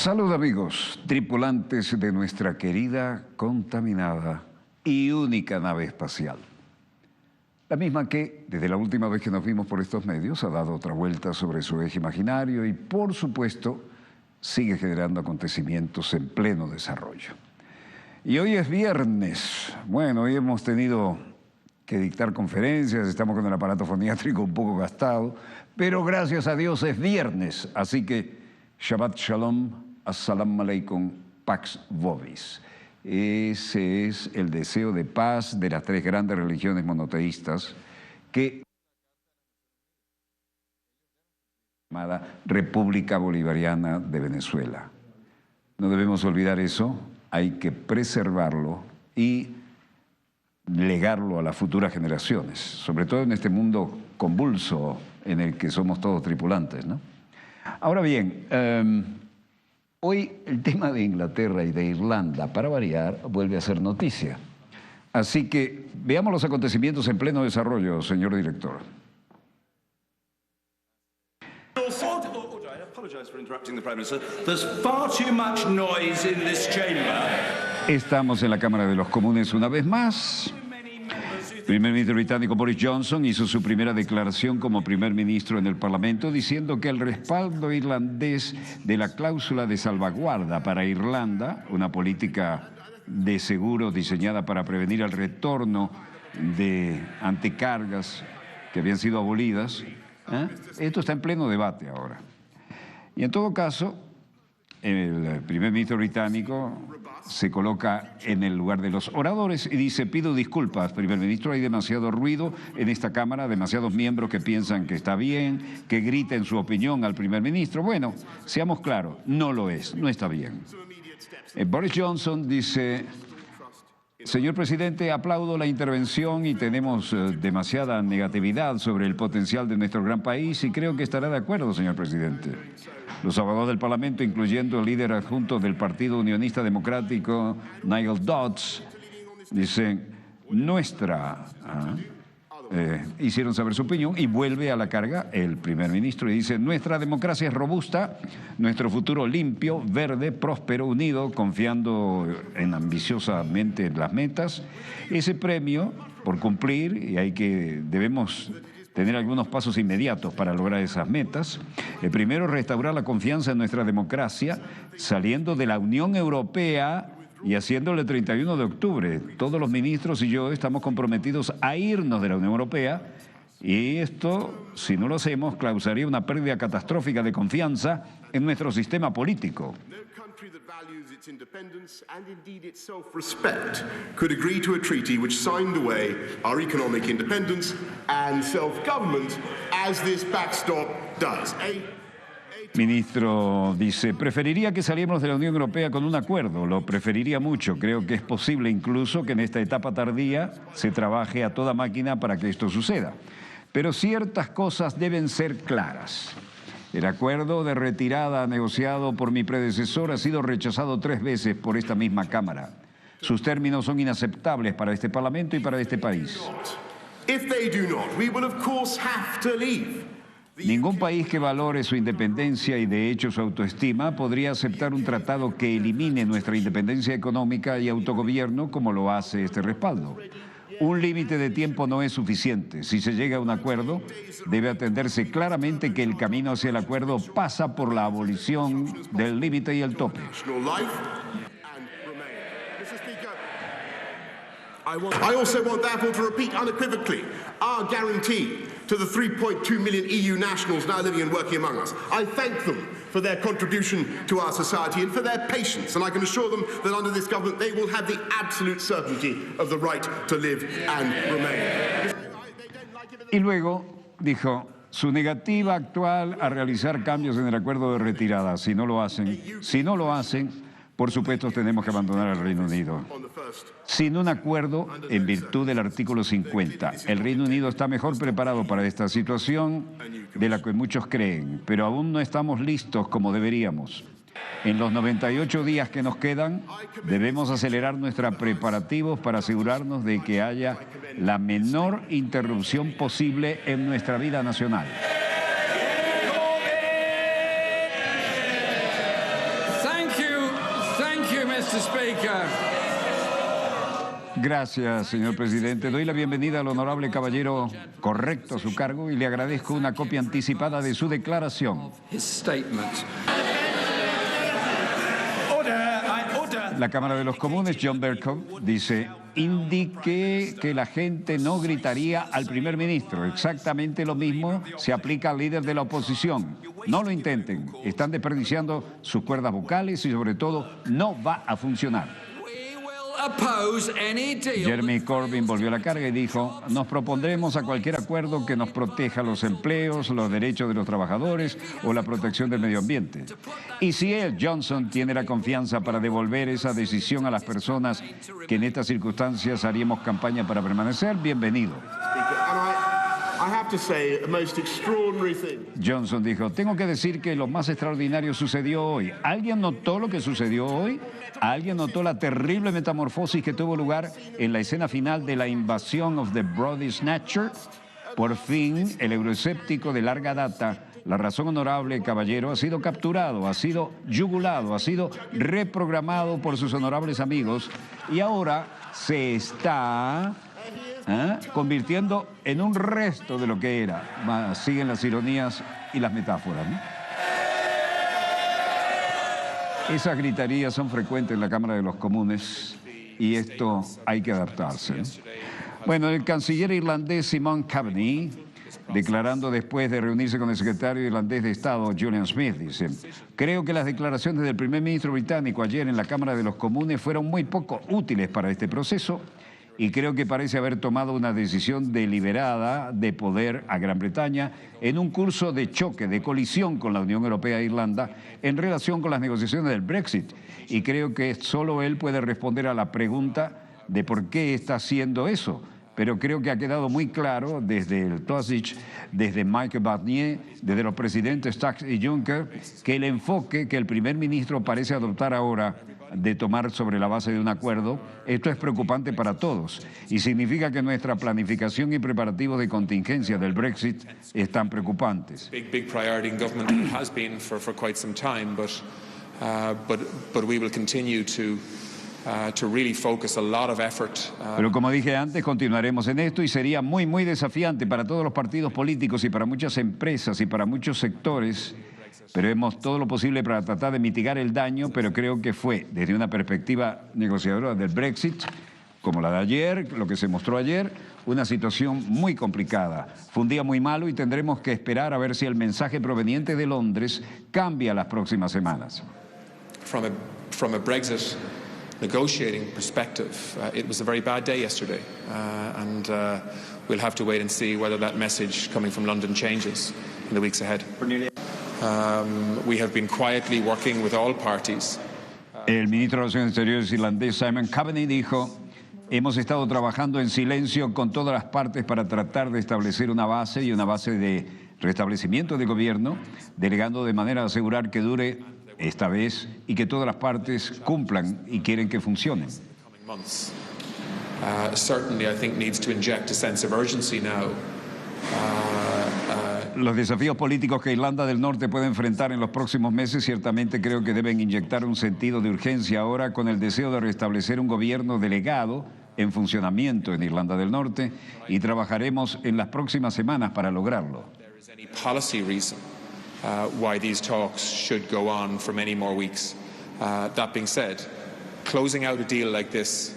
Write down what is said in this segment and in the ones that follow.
Salud amigos, tripulantes de nuestra querida, contaminada y única nave espacial. La misma que, desde la última vez que nos vimos por estos medios, ha dado otra vuelta sobre su eje imaginario y, por supuesto, sigue generando acontecimientos en pleno desarrollo. Y hoy es viernes. Bueno, hoy hemos tenido que dictar conferencias, estamos con el aparato foniátrico un poco gastado, pero gracias a Dios es viernes, así que Shabbat Shalom, Assalamu Alaikum, Pax Vobis. Ese es el deseo de paz de las tres grandes religiones monoteístas que llamada República Bolivariana de Venezuela. No debemos olvidar eso, hay que preservarlo y legarlo a las futuras generaciones, sobre todo en este mundo convulso en el que somos todos tripulantes, ¿no? Ahora bien, hoy el tema de Inglaterra y de Irlanda, para variar, vuelve a ser noticia. Así que veamos los acontecimientos en pleno desarrollo, señor director. Estamos en la Cámara de los Comunes una vez más. El primer ministro británico Boris Johnson hizo su primera declaración como primer ministro en el Parlamento diciendo que el respaldo irlandés de la cláusula de salvaguarda para Irlanda, una política de seguro diseñada para prevenir el retorno de antecargas que habían sido abolidas, esto está en pleno debate ahora. Y en todo caso, el primer ministro británico se coloca en el lugar de los oradores y dice: pido disculpas, primer ministro, hay demasiado ruido en esta Cámara, demasiados miembros que piensan que está bien, que griten su opinión al primer ministro. Bueno, seamos claros, no lo es, no está bien. Boris Johnson dice: señor presidente, aplaudo la intervención y tenemos demasiada negatividad sobre el potencial de nuestro gran país y creo que estará de acuerdo, señor presidente. Los abogados del Parlamento, incluyendo el líder adjunto del Partido Unionista Democrático, Nigel Dodds, dicen hicieron saber su opinión y vuelve a la carga el primer ministro y dice: nuestra democracia es robusta, nuestro futuro limpio, verde, próspero, unido, confiando ambiciosamente en las metas. Ese premio por cumplir, y debemos tener algunos pasos inmediatos para lograr esas metas. El primero, restaurar la confianza en nuestra democracia, saliendo de la Unión Europea y haciéndolo el 31 de octubre. Todos los ministros y yo estamos comprometidos a irnos de la Unión Europea y esto, si no lo hacemos, causaría una pérdida catastrófica de confianza en nuestro sistema político. Its independence and indeed its self-respect could agree to a treaty which signed away our economic independence and self-government as this backstop does. Ministro dice: preferiría que saliéramos de la Unión Europea con un acuerdo, lo preferiría mucho. Creo que es posible incluso que en esta etapa tardía se trabaje a toda máquina para que esto suceda. Pero ciertas cosas deben ser claras. El acuerdo de retirada negociado por mi predecesor ha sido rechazado 3 veces por esta misma Cámara. Sus términos son inaceptables para este Parlamento y para este país. Ningún país que valore su independencia y de hecho su autoestima podría aceptar un tratado que elimine nuestra independencia económica y autogobierno como lo hace este respaldo. Un límite de tiempo no es suficiente. Si se llega a un acuerdo, debe atenderse claramente que el camino hacia el acuerdo pasa por la abolición del límite y el tope. I also want therefore to repeat unequivocally our guarantee to the 3.2 million EU nationals now living and working among us. I thank them for their contribution to our society and for their patience, and I can assure them that under this government they will have the absolute certainty of the right to live and remain. Y luego dijo: su negativa actual a realizar cambios en el acuerdo de retirada. Si no lo hacen, por supuesto tenemos que abandonar el Reino Unido. Sin un acuerdo, en virtud del artículo 50, el Reino Unido está mejor preparado para esta situación de la que muchos creen, pero aún no estamos listos como deberíamos. En los 98 días que nos quedan, debemos acelerar nuestros preparativos para asegurarnos de que haya la menor interrupción posible en nuestra vida nacional. Mr. Speaker. Gracias, señor presidente. Doy la bienvenida al honorable caballero correcto a su cargo y le agradezco una copia anticipada de su declaración. His statement. La Cámara de los Comunes, John Bercow, dice: indique que la gente no gritaría al primer ministro. Exactamente lo mismo se aplica al líder de la oposición. No lo intenten. Están desperdiciando sus cuerdas vocales y sobre todo no va a funcionar. Jeremy Corbyn volvió a la carga y dijo: nos propondremos a cualquier acuerdo que nos proteja los empleos, los derechos de los trabajadores o la protección del medio ambiente. Y si él, Johnson, tiene la confianza para devolver esa decisión a las personas que en estas circunstancias haríamos campaña para permanecer, bienvenido. Johnson dijo: tengo que decir que lo más extraordinario sucedió hoy. ¿Alguien notó lo que sucedió hoy? ¿Alguien notó la terrible metamorfosis que tuvo lugar en la escena final de la invasión of the Body Snatcher? Por fin, el euroescéptico de larga data, la razón honorable caballero, ha sido capturado, ha sido yugulado, ha sido reprogramado por sus honorables amigos y ahora se está convirtiendo en un resto de lo que era. Siguen las ironías y las metáforas, ¿no? Esas gritarías son frecuentes en la Cámara de los Comunes y esto hay que adaptarse, ¿no? Bueno, el canciller irlandés Simon Caveney, declarando después de reunirse con el secretario irlandés de Estado, Julian Smith, dice: creo que las declaraciones del primer ministro británico ayer en la Cámara de los Comunes fueron muy poco útiles para este proceso y creo que parece haber tomado una decisión deliberada de poder a Gran Bretaña en un curso de choque, de colisión con la Unión Europea e Irlanda en relación con las negociaciones del Brexit. Y creo que solo él puede responder a la pregunta de por qué está haciendo eso. Pero creo que ha quedado muy claro desde el Taoiseach, desde Michael Barnier, desde los presidentes Tusk y Juncker, que el enfoque que el primer ministro parece adoptar ahora de tomar sobre la base de un acuerdo, esto es preocupante para todos y significa que nuestra planificación y preparativos de contingencia del Brexit están preocupantes. Big priority in government has been for quite some time, but we will continue to really focus a lot of effort. Pero como dije antes, continuaremos en esto y sería muy desafiante para todos los partidos políticos y para muchas empresas y para muchos sectores. Pero hemos todo lo posible para tratar de mitigar el daño, pero creo que fue, desde una perspectiva negociadora del Brexit, como la de ayer, lo que se mostró ayer, una situación muy complicada. Fue un día muy malo y tendremos que esperar a ver si el mensaje proveniente de Londres cambia las próximas semanas. From a Brexit negotiating perspective, it was a very bad day yesterday, and we'll have to wait and see whether that message coming from London changes in the weeks ahead. We have been quietly working with all parties. El ministro de Relaciones Exteriores irlandés Simon Caveney dijo: hemos estado trabajando en silencio con todas las partes para tratar de establecer una base y una base de restablecimiento de gobierno, delegando de manera a asegurar que dure esta vez y que todas las partes cumplan y quieren que funcionen. Certainly, I think needs to inject a sense of urgency now. Los desafíos políticos que Irlanda del Norte puede enfrentar en los próximos meses ciertamente creo que deben inyectar un sentido de urgencia ahora con el deseo de restablecer un gobierno delegado en funcionamiento en Irlanda del Norte y trabajaremos en las próximas semanas para lograrlo. Policy reason why these talks should go on for many more weeks. That being said, closing out a deal like this.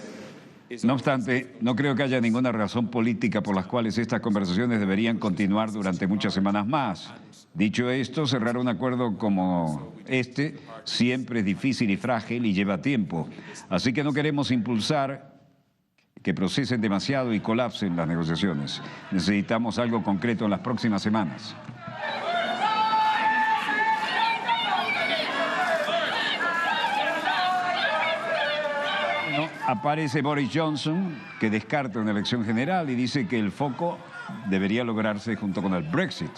No obstante, no creo que haya ninguna razón política por las cuales estas conversaciones deberían continuar durante muchas semanas más. Dicho esto, cerrar un acuerdo como este siempre es difícil y frágil y lleva tiempo. Así que no queremos impulsar que procesen demasiado y colapsen las negociaciones. Necesitamos algo concreto en las próximas semanas. Aparece Boris Johnson, que descarta una elección general y dice que el foco debería lograrse junto con el Brexit.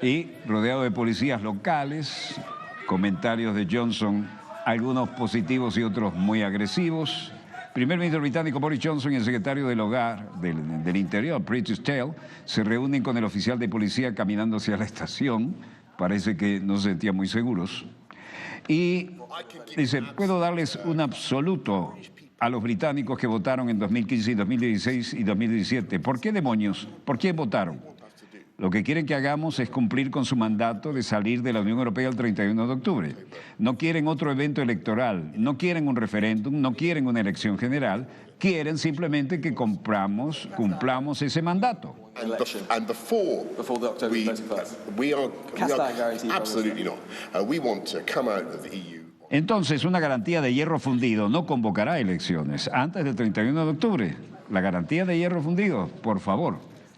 Y rodeado de policías locales, comentarios de Johnson, algunos positivos y otros muy agresivos. Primer ministro británico Boris Johnson y el secretario del Hogar del Interior, Priti Patel, se reúnen con el oficial de policía caminando hacia la estación. Parece que no se sentían muy seguros. Y dice, puedo darles un absoluto a los británicos que votaron en 2015, 2016 y 2017. ¿Por qué demonios? ¿Por qué votaron? Lo que quieren que hagamos es cumplir con su mandato de salir de la Unión Europea el 31 de octubre. No quieren otro evento electoral, no quieren un referéndum, no quieren una elección general, quieren simplemente que cumplamos ese mandato. And before the October 31st. we are guarantee absolutely not. We want to come out of the EU. Entonces, una garantía de hierro fundido no convocará elecciones antes del 31 de octubre. La garantía de hierro fundido, por favor.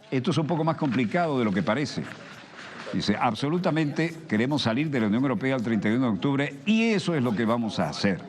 Esto es un poco más complicado de lo que parece. Dice, absolutamente queremos salir de la Unión Europea el 31 de octubre y eso es lo que vamos a hacer.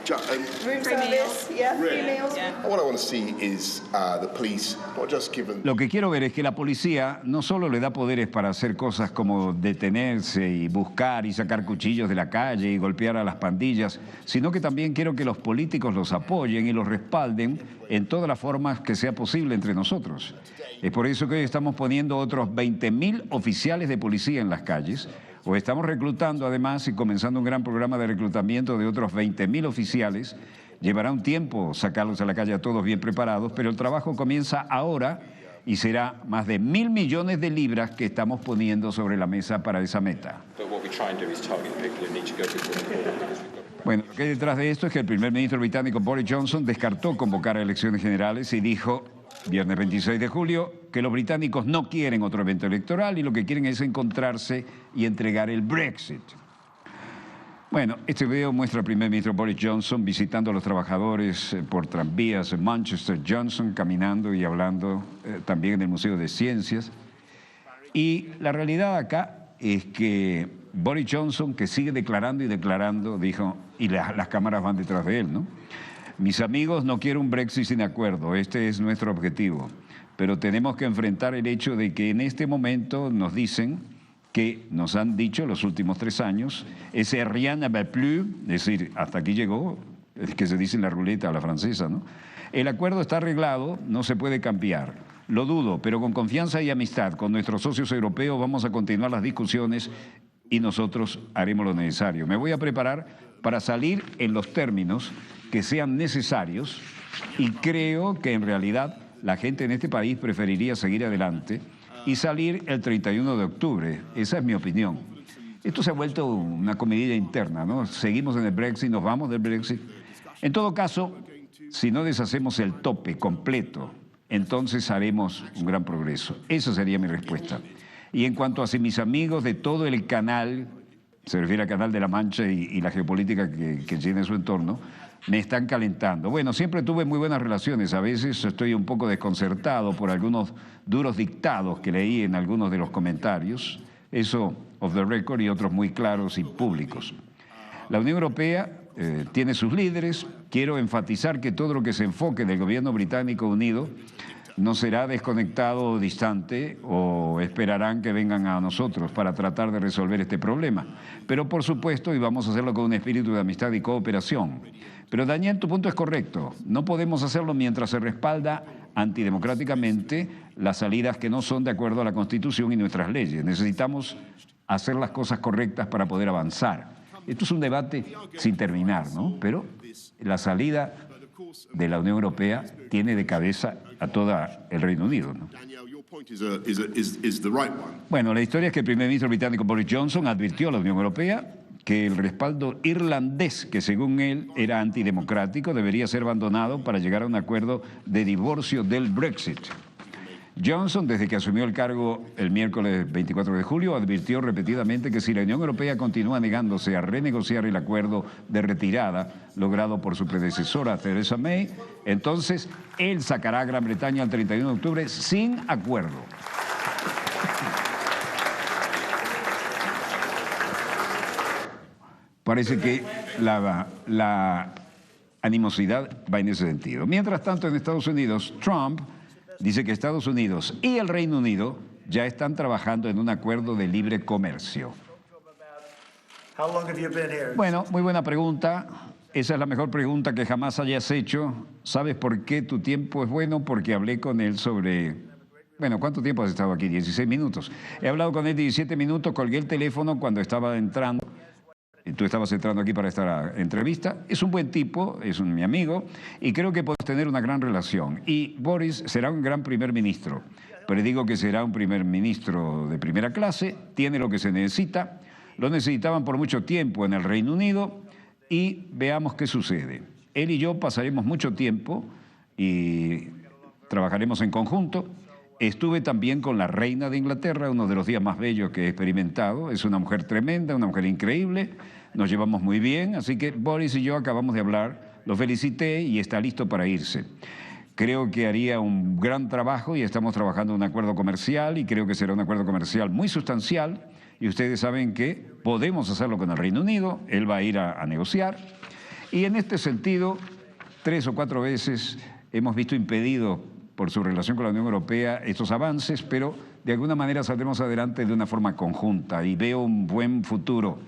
Room service, yeah, free meals. What I want to see is the police not just given. Lo que quiero ver es que la policía no solo le da poderes para hacer cosas como detenerse y buscar y sacar cuchillos de la calle y golpear a las pandillas, sino que también quiero que los políticos los apoyen y los respalden en todas las formas que sea posible entre nosotros. Es por eso que hoy estamos poniendo otros 20.000 oficiales de policía en las calles. O estamos reclutando además y comenzando un gran programa de reclutamiento de otros 20.000 oficiales. Llevará un tiempo sacarlos a la calle a todos bien preparados, pero el trabajo comienza ahora y será más de 1.000 millones de libras que estamos poniendo sobre la mesa para esa meta. Bueno, lo que hay detrás de esto es que el primer ministro británico Boris Johnson descartó convocar a elecciones generales y dijo, viernes 26 de julio, que los británicos no quieren otro evento electoral y lo que quieren es encontrarse y entregar el Brexit. Bueno, este video muestra al primer ministro Boris Johnson visitando a los trabajadores por tranvías en Manchester, Johnson caminando y hablando también en el Museo de Ciencias. Y la realidad acá es que Boris Johnson, que sigue declarando y declarando, dijo, y las cámaras van detrás de él, ¿no? Mis amigos, no quiero un Brexit sin acuerdo, este es nuestro objetivo, pero tenemos que enfrentar el hecho de que en este momento nos dicen que nos han dicho los últimos 3 años, ese rien ne va plus, es decir, hasta aquí llegó, es que se dice en la ruleta a la francesa, ¿no? El acuerdo está arreglado, no se puede cambiar. Lo dudo, pero con confianza y amistad con nuestros socios europeos vamos a continuar las discusiones y nosotros haremos lo necesario. Me voy a preparar para salir en los términos que sean necesarios y creo que en realidad la gente en este país preferiría seguir adelante y salir el 31 de octubre. Esa es mi opinión. Esto se ha vuelto una comidilla interna, ¿no? Seguimos en el Brexit, nos vamos del Brexit. En todo caso, si no deshacemos el tope completo, entonces haremos un gran progreso. Esa sería mi respuesta. Y en cuanto a si mis amigos de todo el canal, se refiere al Canal de la Mancha y la geopolítica que tiene en su entorno, me están calentando. Bueno, siempre tuve muy buenas relaciones. A veces estoy un poco desconcertado por algunos duros dictados que leí en algunos de los comentarios. Eso off the record y otros muy claros y públicos. La Unión Europea tiene sus líderes. Quiero enfatizar que todo lo que se enfoque del gobierno británico unido no será desconectado o distante o esperarán que vengan a nosotros para tratar de resolver este problema. Pero por supuesto, y vamos a hacerlo con un espíritu de amistad y cooperación. Pero Daniel, tu punto es correcto. No podemos hacerlo mientras se respalda antidemocráticamente las salidas que no son de acuerdo a la Constitución y nuestras leyes. Necesitamos hacer las cosas correctas para poder avanzar. Esto es un debate sin terminar, ¿no? Pero la salida de la Unión Europea tiene de cabeza a todo el Reino Unido, ¿no? Bueno, la historia es que el primer ministro británico Boris Johnson advirtió a la Unión Europea que el respaldo irlandés, que según él era antidemocrático, debería ser abandonado para llegar a un acuerdo de divorcio del Brexit. Johnson, desde que asumió el cargo el miércoles 24 de julio, advirtió repetidamente que si la Unión Europea continúa negándose a renegociar el acuerdo de retirada logrado por su predecesora Theresa May, entonces él sacará a Gran Bretaña el 31 de octubre sin acuerdo. Parece que la animosidad va en ese sentido. Mientras tanto, en Estados Unidos, Trump dice que Estados Unidos y el Reino Unido ya están trabajando en un acuerdo de libre comercio. Bueno, muy buena pregunta. Esa es la mejor pregunta que jamás hayas hecho. ¿Sabes por qué tu tiempo es bueno? Porque hablé con él sobre... Bueno, ¿cuánto tiempo has estado aquí? 16 minutos. He hablado con él 17 minutos, colgué el teléfono cuando estaba entrando. Tú estabas entrando aquí para esta entrevista. Es un buen tipo, es mi amigo, y creo que podemos tener una gran relación. Y Boris será un gran primer ministro, pero digo que será un primer ministro de primera clase, tiene lo que se necesita, lo necesitaban por mucho tiempo en el Reino Unido, y veamos qué sucede. Él y yo pasaremos mucho tiempo y trabajaremos en conjunto. Estuve también con la reina de Inglaterra, uno de los días más bellos que he experimentado. Es una mujer tremenda, una mujer increíble. Nos llevamos muy bien, así que Boris y yo acabamos de hablar. Lo felicité y está listo para irse. Creo que haría un gran trabajo y estamos trabajando en un acuerdo comercial y creo que será un acuerdo comercial muy sustancial. Y ustedes saben que podemos hacerlo con el Reino Unido. Él va a ir a negociar. Y en este sentido, 3 o 4 veces hemos visto impedido por su relación con la Unión Europea estos avances, pero de alguna manera saldremos adelante de una forma conjunta y veo un buen futuro.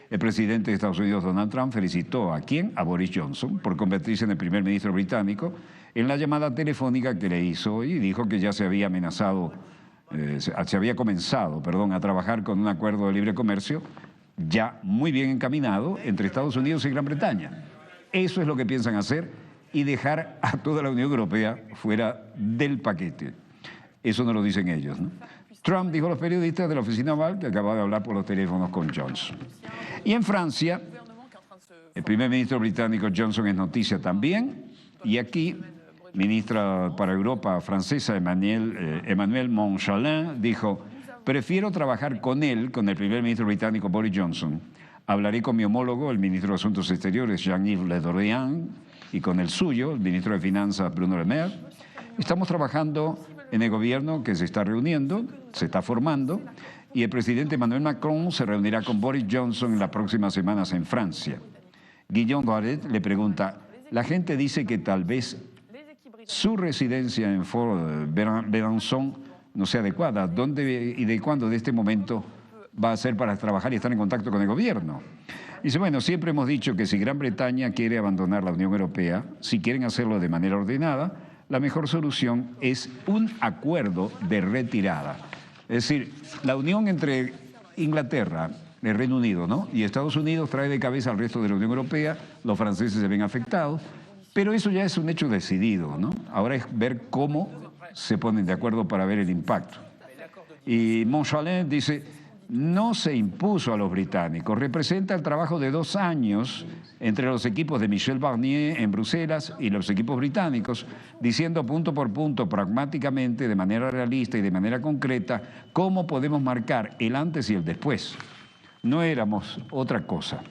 El presidente de Estados Unidos, Donald Trump, felicitó ¿a quién? A Boris Johnson por convertirse en el primer ministro británico en la llamada telefónica que le hizo y dijo que ya se había comenzado a trabajar con un acuerdo de libre comercio ya muy bien encaminado entre Estados Unidos y Gran Bretaña. Eso es lo que piensan hacer y dejar a toda la Unión Europea fuera del paquete. Eso no lo dicen ellos, ¿no? Trump dijo a los periodistas de la oficina Oval que acababa de hablar por los teléfonos con Johnson. Y en Francia, el primer ministro británico Johnson es noticia también, y aquí, ministra para Europa francesa Emmanuel Montchalin dijo: prefiero trabajar con él, con el primer ministro británico Boris Johnson. Hablaré con mi homólogo, el ministro de Asuntos Exteriores Jean-Yves Le Drian, y con el suyo, el ministro de Finanzas Bruno Le Maire. Estamos trabajando en el gobierno que se está reuniendo, se está formando, y el presidente Emmanuel Macron se reunirá con Boris Johnson en las próximas semanas en Francia. Guillaume Barret le pregunta: la gente dice que tal vez su residencia en Fort Besançon no sea adecuada. ¿Dónde y de cuándo de este momento va a ser para trabajar y estar en contacto con el gobierno? Dice, bueno, siempre hemos dicho que si Gran Bretaña quiere abandonar la Unión Europea, si quieren hacerlo de manera ordenada, la mejor solución es un acuerdo de retirada. Es decir, la unión entre Inglaterra, el Reino Unido, ¿no?, y Estados Unidos trae de cabeza al resto de la Unión Europea, los franceses se ven afectados, pero eso ya es un hecho decidido, ¿no? Ahora es ver cómo se ponen de acuerdo para ver el impacto. Y Montchalin dice: no se impuso a los británicos, representa el trabajo de 2 años entre los equipos de Michel Barnier en Bruselas y los equipos británicos, diciendo punto por punto, pragmáticamente, de manera realista y de manera concreta, cómo podemos marcar el antes y el después. No éramos otra cosa.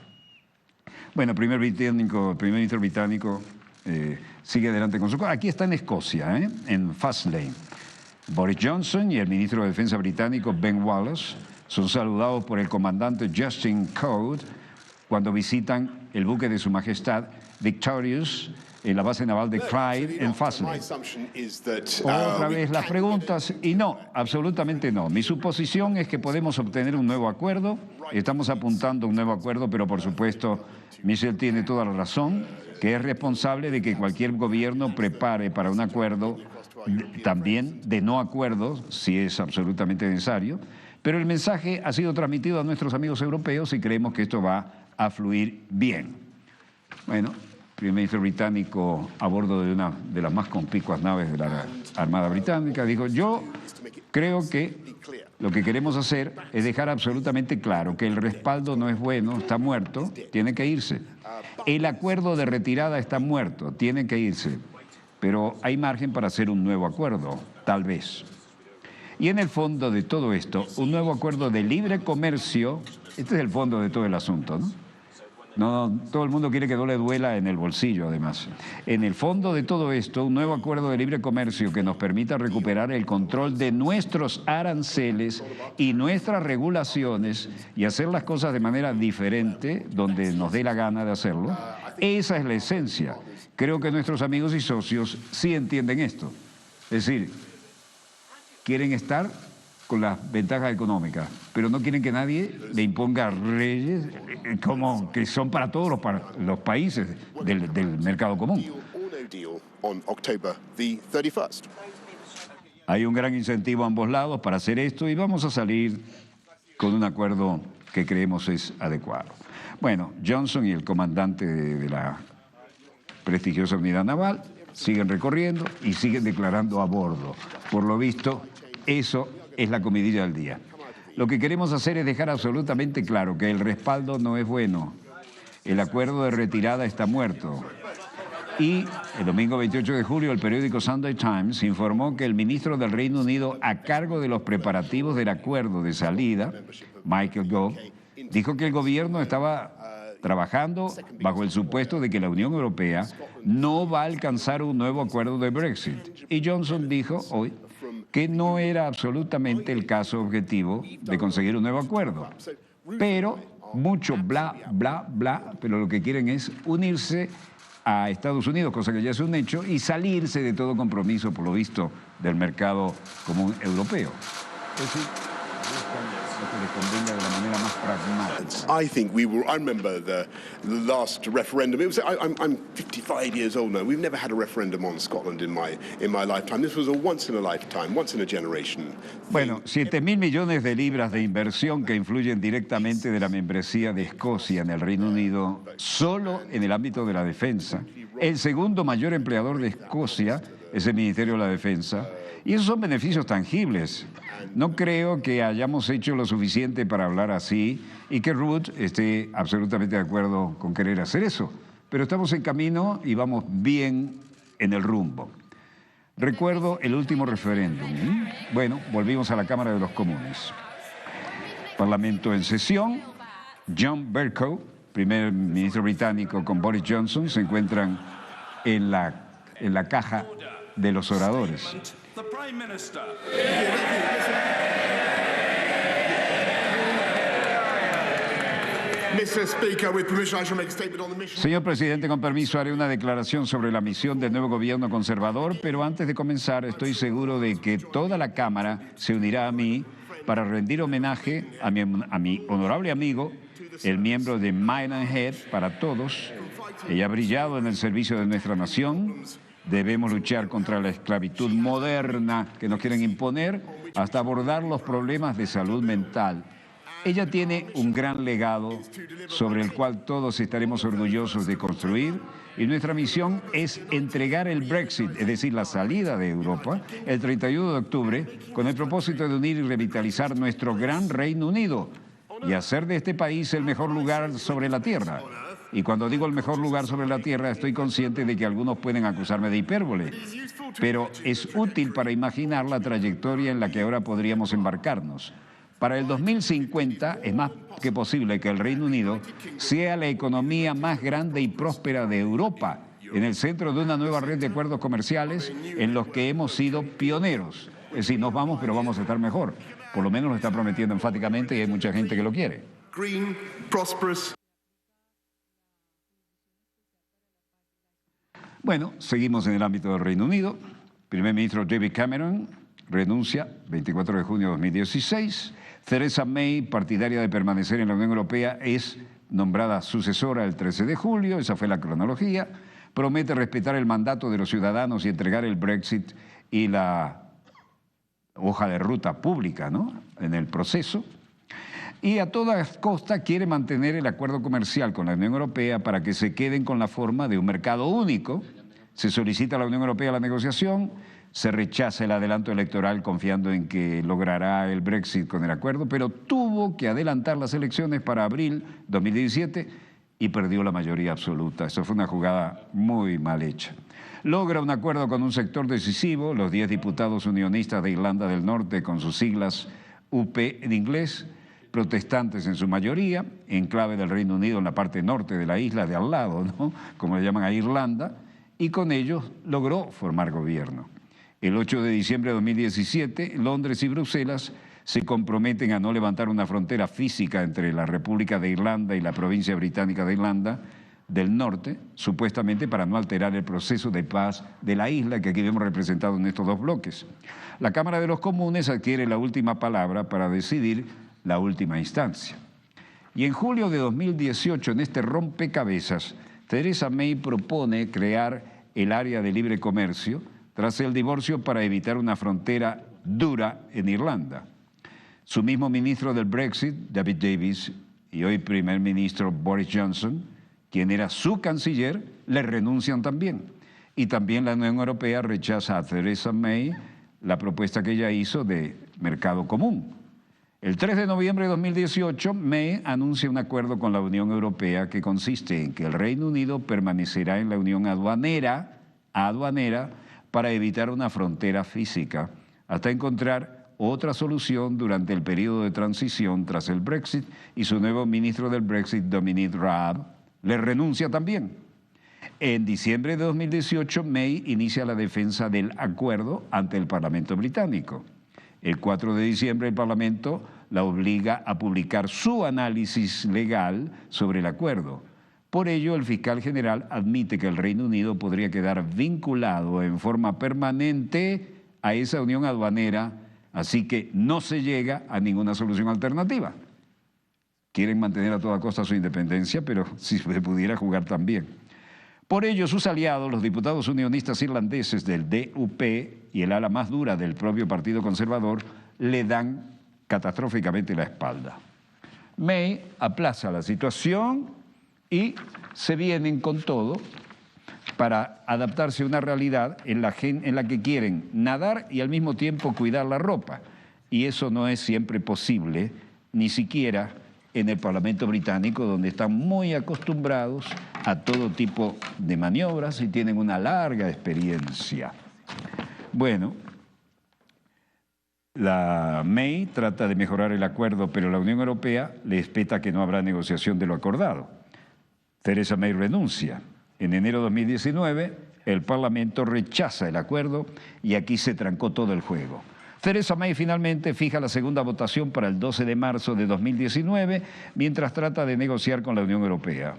Bueno, el primer ministro británico sigue adelante con su cosa. Aquí está en Escocia, en Fastlane. Boris Johnson y el ministro de Defensa británico Ben Wallace son saludados por el comandante Justin Code cuando visitan el buque de Su Majestad Victorious en la base naval de Clyde en Fastlane. Otra vez las preguntas, y no, absolutamente no. Mi suposición es que podemos obtener un nuevo acuerdo. Estamos apuntando a un nuevo acuerdo, pero por supuesto Michel tiene toda la razón, que es responsable de que cualquier gobierno prepare para un acuerdo, también de no acuerdo, si es absolutamente necesario. Pero el mensaje ha sido transmitido a nuestros amigos europeos y creemos que esto va a fluir bien. Bueno, el primer ministro británico a bordo de una de las más conspicuas naves de la Armada Británica dijo: yo creo que lo que queremos hacer es dejar absolutamente claro que el respaldo no es bueno, está muerto, tiene que irse. El acuerdo de retirada está muerto, tiene que irse. Pero hay margen para hacer un nuevo acuerdo, tal vez. Y en el fondo de todo esto, un nuevo acuerdo de libre comercio, este es el fondo de todo el asunto, ¿no? No, todo el mundo quiere que no le duela en el bolsillo, además. En el fondo de todo esto, un nuevo acuerdo de libre comercio que nos permita recuperar el control de nuestros aranceles y nuestras regulaciones y hacer las cosas de manera diferente, donde nos dé la gana de hacerlo. Esa es la esencia. Creo que nuestros amigos y socios sí entienden esto. Es decir, quieren estar con las ventajas económicas, pero no quieren que nadie le imponga leyes como que son para todos los países del mercado común. Hay un gran incentivo a ambos lados para hacer esto y vamos a salir con un acuerdo que creemos es adecuado. Bueno, Johnson y el comandante de la prestigiosa unidad naval siguen recorriendo y siguen declarando a bordo. Por lo visto, eso es la comidilla del día. Lo que queremos hacer es dejar absolutamente claro que el respaldo no es bueno. El acuerdo de retirada está muerto. Y el domingo 28 de julio el periódico Sunday Times informó que el ministro del Reino Unido a cargo de los preparativos del acuerdo de salida, Michael Gove, dijo que el gobierno estaba trabajando bajo el supuesto de que la Unión Europea no va a alcanzar un nuevo acuerdo de Brexit. Y Johnson dijo hoy que no era absolutamente el caso objetivo de conseguir un nuevo acuerdo. Pero mucho bla, bla, bla, pero lo que quieren es unirse a Estados Unidos, cosa que ya es un hecho, y salirse de todo compromiso, por lo visto, del mercado común europeo. Es decir, lo que les convenga de la manera más pragmática. I think I remember the last referendum. It was, I'm 55 years old now. We've never had a referendum on Scotland in my lifetime. This was a once in a lifetime, once in a generation. Bueno, 7.000 millones de libras de inversión que influyen directamente de la membresía de Escocia en el Reino Unido, solo en el ámbito de la defensa. El segundo mayor empleador de Escocia es el Ministerio de la Defensa. Y esos son beneficios tangibles. No creo que hayamos hecho lo suficiente para hablar así y que Ruth esté absolutamente de acuerdo con querer hacer eso. Pero estamos en camino y vamos bien en el rumbo. Recuerdo el último referéndum. Bueno, volvimos a la Cámara de los Comunes. Parlamento en sesión. John Bercow, primer ministro británico, con Boris Johnson, se encuentran en la caja de los oradores. Señor presidente, con permiso haré una declaración sobre la misión del nuevo gobierno conservador, pero antes de comenzar estoy seguro de que toda la Cámara se unirá a mí para rendir homenaje a mi honorable amigo, el miembro de Maidenhead para todos. Ella ha brillado en el servicio de nuestra nación. Debemos luchar contra la esclavitud moderna que nos quieren imponer hasta abordar los problemas de salud mental. Ella tiene un gran legado sobre el cual todos estaremos orgullosos de construir y nuestra misión es entregar el Brexit, es decir, la salida de Europa, el 31 de octubre con el propósito de unir y revitalizar nuestro gran Reino Unido y hacer de este país el mejor lugar sobre la tierra. Y cuando digo el mejor lugar sobre la tierra, estoy consciente de que algunos pueden acusarme de hipérbole, pero es útil para imaginar la trayectoria en la que ahora podríamos embarcarnos. Para el 2050 es más que posible que el Reino Unido sea la economía más grande y próspera de Europa, en el centro de una nueva red de acuerdos comerciales en los que hemos sido pioneros. Es decir, nos vamos, pero vamos a estar mejor. Por lo menos lo está prometiendo enfáticamente y hay mucha gente que lo quiere. Green, prosperous. Bueno, seguimos en el ámbito del Reino Unido. Primer ministro David Cameron renuncia 24 de junio de 2016. Theresa May, partidaria de permanecer en la Unión Europea, es nombrada sucesora el 13 de julio. Esa fue la cronología. Promete respetar el mandato de los ciudadanos y entregar el Brexit y la hoja de ruta pública, ¿no?, en el proceso. Y a toda costa quiere mantener el acuerdo comercial con la Unión Europea para que se queden con la forma de un mercado único. Se solicita a la Unión Europea la negociación, se rechaza el adelanto electoral confiando en que logrará el Brexit con el acuerdo, pero tuvo que adelantar las elecciones para abril 2017 y perdió la mayoría absoluta. Eso fue una jugada muy mal hecha. Logra un acuerdo con un sector decisivo, los 10 diputados unionistas de Irlanda del Norte, con sus siglas UP en inglés, protestantes en su mayoría, enclave del Reino Unido en la parte norte de la isla de al lado, ¿no?, como le llaman a Irlanda, y con ellos logró formar gobierno. El 8 de diciembre de 2017, Londres y Bruselas se comprometen a no levantar una frontera física entre la República de Irlanda y la provincia británica de Irlanda del Norte, supuestamente para no alterar el proceso de paz de la isla que aquí vemos representado en estos dos bloques. La Cámara de los Comunes adquiere la última palabra para decidir la última instancia. Y en julio de 2018, en este rompecabezas, Theresa May propone crear el área de libre comercio tras el divorcio para evitar una frontera dura en Irlanda. Su mismo ministro del Brexit, David Davis, y hoy primer ministro Boris Johnson, quien era su canciller, le renuncian también. Y también la Unión Europea rechaza a Theresa May la propuesta que ella hizo de mercado común. El 3 de noviembre de 2018, May anuncia un acuerdo con la Unión Europea que consiste en que el Reino Unido permanecerá en la Unión aduanera para evitar una frontera física, hasta encontrar otra solución durante el periodo de transición tras el Brexit, y su nuevo ministro del Brexit, Dominic Raab, le renuncia también. En diciembre de 2018, May inicia la defensa del acuerdo ante el Parlamento británico. El 4 de diciembre el Parlamento la obliga a publicar su análisis legal sobre el acuerdo. Por ello, el fiscal general admite que el Reino Unido podría quedar vinculado en forma permanente a esa unión aduanera, así que no se llega a ninguna solución alternativa. Quieren mantener a toda costa su independencia, pero si se pudiera jugar también. Por ello, sus aliados, los diputados unionistas irlandeses del DUP y el ala más dura del propio Partido Conservador, le dan catastróficamente la espalda. May aplaza la situación y se vienen con todo para adaptarse a una realidad en la que quieren nadar y al mismo tiempo cuidar la ropa. Y eso no es siempre posible, ni siquiera en el Parlamento británico, donde están muy acostumbrados a todo tipo de maniobras y tienen una larga experiencia. Bueno, la May trata de mejorar el acuerdo, pero la Unión Europea le espeta que no habrá negociación de lo acordado. Theresa May renuncia. En enero de 2019, el Parlamento rechaza el acuerdo y aquí se trancó todo el juego. Theresa May finalmente fija la segunda votación para el 12 de marzo de 2019, mientras trata de negociar con la Unión Europea.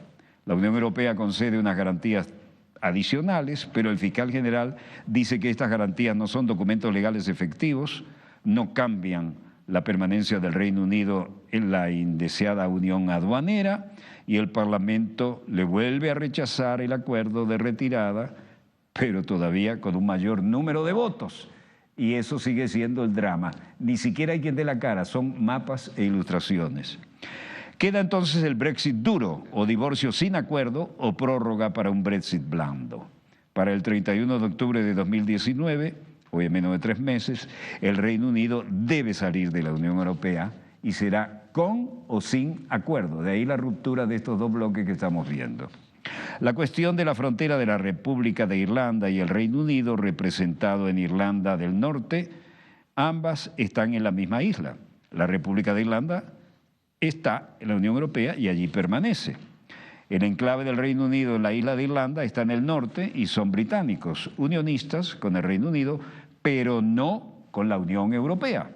La Unión Europea concede unas garantías adicionales, pero el fiscal general dice que estas garantías no son documentos legales efectivos, no cambian la permanencia del Reino Unido en la indeseada unión aduanera, y el Parlamento le vuelve a rechazar el acuerdo de retirada, pero todavía con un mayor número de votos. Y eso sigue siendo el drama. Ni siquiera hay quien dé la cara, son mapas e ilustraciones. Queda entonces el Brexit duro, o divorcio sin acuerdo, o prórroga para un Brexit blando. Para el 31 de octubre de 2019, hoy en menos de 3 meses, el Reino Unido debe salir de la Unión Europea y será con o sin acuerdo. De ahí la ruptura de estos dos bloques que estamos viendo. La cuestión de la frontera de la República de Irlanda y el Reino Unido, representado en Irlanda del Norte, ambas están en la misma isla. La República de Irlanda está en la Unión Europea y allí permanece. El enclave del Reino Unido en la isla de Irlanda está en el norte y son británicos, unionistas con el Reino Unido, pero no con la Unión Europea.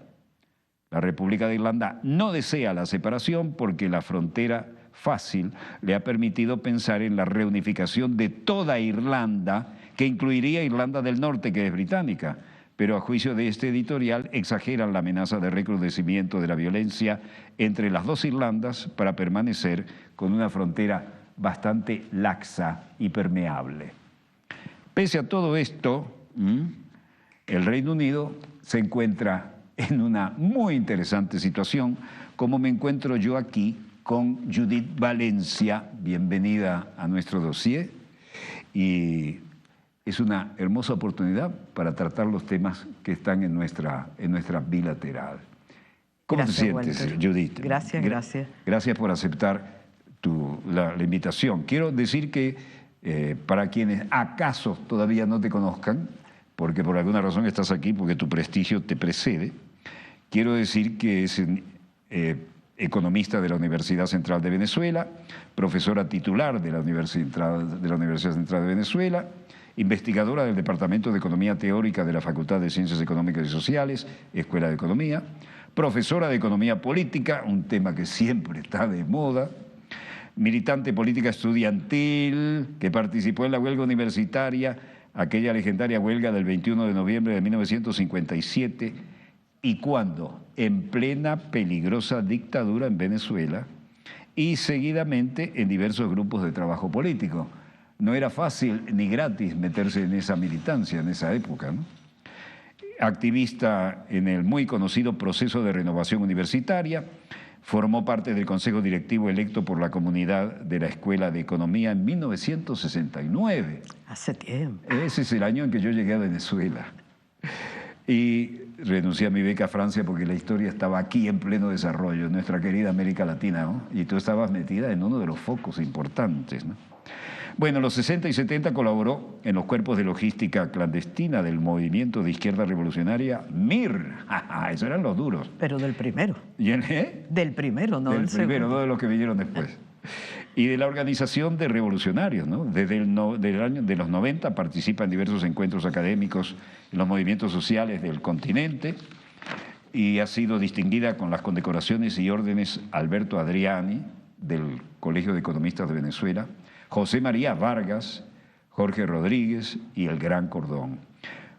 La República de Irlanda no desea la separación porque la frontera fácil le ha permitido pensar en la reunificación de toda Irlanda, que incluiría Irlanda del Norte, que es británica, pero a juicio de este editorial exageran la amenaza de recrudecimiento de la violencia entre las dos Irlandas para permanecer con una frontera bastante laxa y permeable. Pese a todo esto, el Reino Unido se encuentra en una muy interesante situación, como me encuentro yo aquí con Judith Valencia. Bienvenida a nuestro dossier, y es una hermosa oportunidad para tratar los temas que están en nuestra bilateral. ¿Cómo Gracias, te sientes, Walter. Judith? Gracias. Gracias por aceptar la invitación. Quiero decir que para quienes acaso todavía no te conozcan, porque por alguna razón estás aquí, porque tu prestigio te precede, quiero decir que es economista de la Universidad Central de Venezuela, profesora titular de la Universidad Central de Venezuela, investigadora del Departamento de Economía Teórica de la Facultad de Ciencias Económicas y Sociales, Escuela de Economía, profesora de Economía Política, un tema que siempre está de moda, militante política estudiantil que participó en la huelga universitaria, aquella legendaria huelga del 21 de noviembre de 1957, y cuando, en plena peligrosa dictadura en Venezuela, y seguidamente en diversos grupos de trabajo político. No era fácil ni gratis meterse en esa militancia en esa época, ¿no? activista en el muy conocido proceso de renovación universitaria. Formó parte del consejo directivo electo por la comunidad de la Escuela de Economía en 1969. Hace tiempo. Ese es el año en que yo llegué a Venezuela. Y renuncié a mi beca a Francia porque la historia estaba aquí en pleno desarrollo, en nuestra querida América Latina, ¿no? Y tú estabas metida en uno de los focos importantes, ¿no? Bueno, en los 60 y 70 colaboró en los cuerpos de logística clandestina del movimiento de izquierda revolucionaria MIR. Esos eran los duros. Pero del primero. ¿Y el Del primero, no del del primero, segundo. no de los que vinieron después. Y de la organización de revolucionarios, ¿no? Desde del año de los 90 participa en diversos encuentros académicos en los movimientos sociales del continente y ha sido distinguida con las condecoraciones y órdenes Alberto Adriani, del Colegio de Economistas de Venezuela, José María Vargas, Jorge Rodríguez y el Gran Cordón.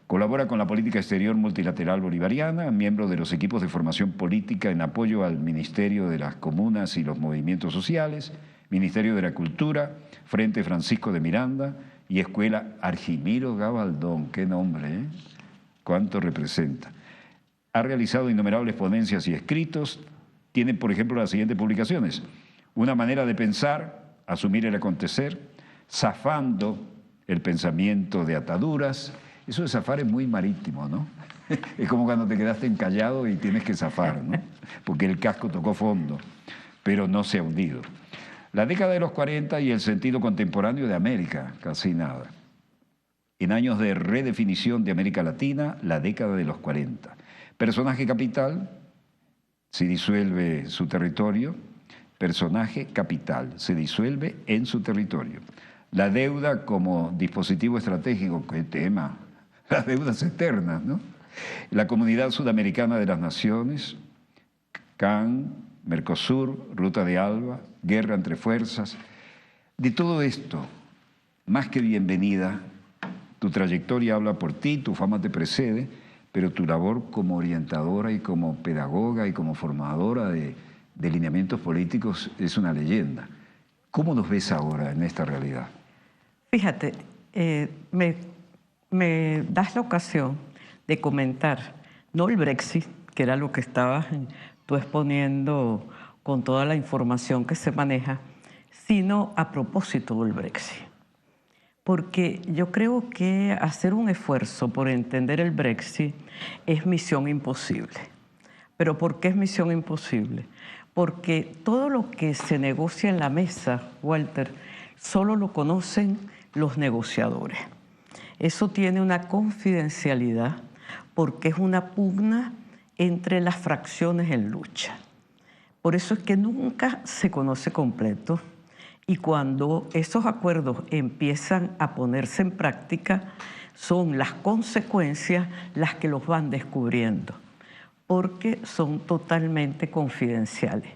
Colabora con la política exterior multilateral bolivariana, miembro de los equipos de formación política en apoyo al Ministerio de las Comunas y los Movimientos Sociales, Ministerio de la Cultura, Frente Francisco de Miranda y Escuela Argimiro Gabaldón. ¡Qué nombre, eh! ¿Cuánto representa? Ha realizado innumerables ponencias y escritos. Tiene, por ejemplo, las siguientes publicaciones. Una manera de pensar, asumir el acontecer, zafando el pensamiento de ataduras. Eso de zafar es muy marítimo, ¿no? Es como cuando te quedaste encallado y tienes que zafar, ¿no? Porque el casco tocó fondo, pero no se ha hundido. La década de los 40 y el sentido contemporáneo de América, casi nada. En años de redefinición de América Latina, la década de los 40. Personaje capital, se disuelve su territorio. Personaje capital, se disuelve en su territorio. La deuda como dispositivo estratégico, qué tema, las deudas externas, ¿no? La Comunidad Sudamericana de las Naciones, CAN, Mercosur, Ruta de Alba, guerra entre fuerzas. De todo esto, más que bienvenida, tu trayectoria habla por ti, tu fama te precede, pero tu labor como orientadora y como pedagoga y como formadora de lineamientos políticos es una leyenda. ¿Cómo nos ves ahora en esta realidad? Fíjate, me das la ocasión de comentar, no el Brexit, que era lo que estabas tú exponiendo con toda la información que se maneja, sino a propósito del Brexit. Porque yo creo que hacer un esfuerzo por entender el Brexit es misión imposible. ¿Pero por qué es misión imposible? Porque todo lo que se negocia en la mesa, Walter, solo lo conocen los negociadores. Eso tiene una confidencialidad porque es una pugna entre las fracciones en lucha. Por eso es que nunca se conoce completo y cuando esos acuerdos empiezan a ponerse en práctica, son las consecuencias las que los van descubriendo, porque son totalmente confidenciales.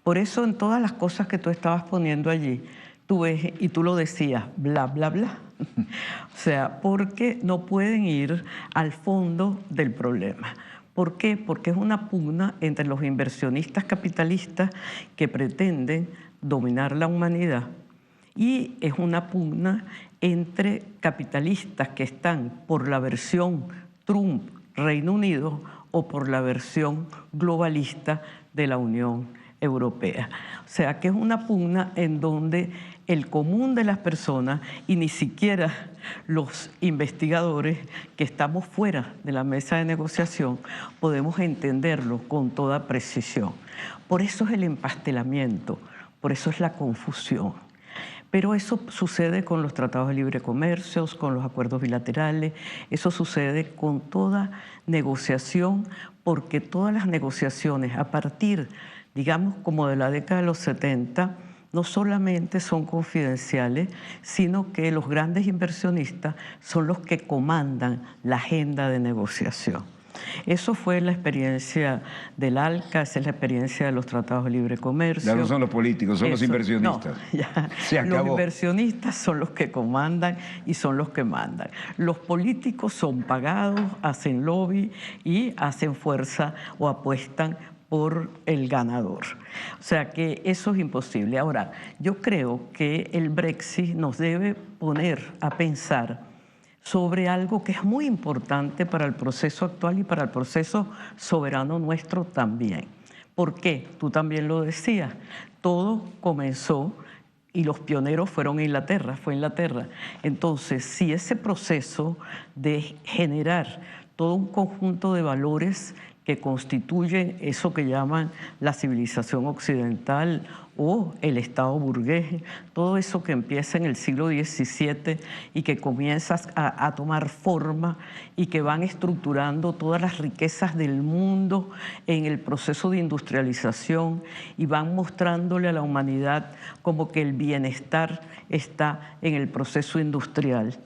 Por eso en todas las cosas que tú estabas poniendo allí, tú ves, y tú lo decías, bla, bla, bla. O sea, porque no pueden ir al fondo del problema. ¿Por qué? Porque es una pugna entre los inversionistas capitalistas que pretenden dominar la humanidad y es una pugna entre capitalistas que están por la versión Trump-Reino Unido o por la versión globalista de la Unión Europea. O sea, que es una pugna en donde el común de las personas y ni siquiera los investigadores que estamos fuera de la mesa de negociación podemos entenderlo con toda precisión. Por eso es el empastelamiento, por eso es la confusión. Pero eso sucede con los tratados de libre comercio, con los acuerdos bilaterales, eso sucede con toda negociación, porque todas las negociaciones a partir, digamos, como de la década de los 70, no solamente son confidenciales, sino que los grandes inversionistas son los que comandan la agenda de negociación. Eso fue la experiencia del ALCA, esa es la experiencia de los tratados de libre comercio. Ya no son los políticos, son los inversionistas. No, ya. Se acabó. Los inversionistas son los que comandan y son los que mandan. Los políticos son pagados, hacen lobby y hacen fuerza o apuestan por el ganador. O sea que eso es imposible. Ahora, yo creo que el Brexit nos debe poner a pensar sobre algo que es muy importante para el proceso actual y para el proceso soberano nuestro también. ¿Por qué? Tú también lo decías. Todo comenzó y los pioneros fueron Inglaterra, fue Inglaterra. Entonces, si ese proceso de generar todo un conjunto de valores que constituyen eso que llaman la civilización occidental o el Estado burgués, todo eso que empieza en el siglo XVII y que comienza a tomar forma y que van estructurando todas las riquezas del mundo en el proceso de industrialización y van mostrándole a la humanidad como que el bienestar está en el proceso industrial.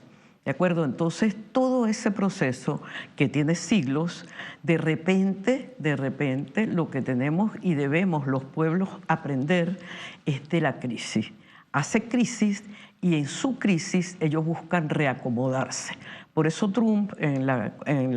¿De acuerdo? Entonces, todo ese proceso que tiene siglos, de repente, lo que tenemos y debemos los pueblos aprender es de la crisis. Hace crisis y en su crisis ellos buscan reacomodarse. Por eso Trump, en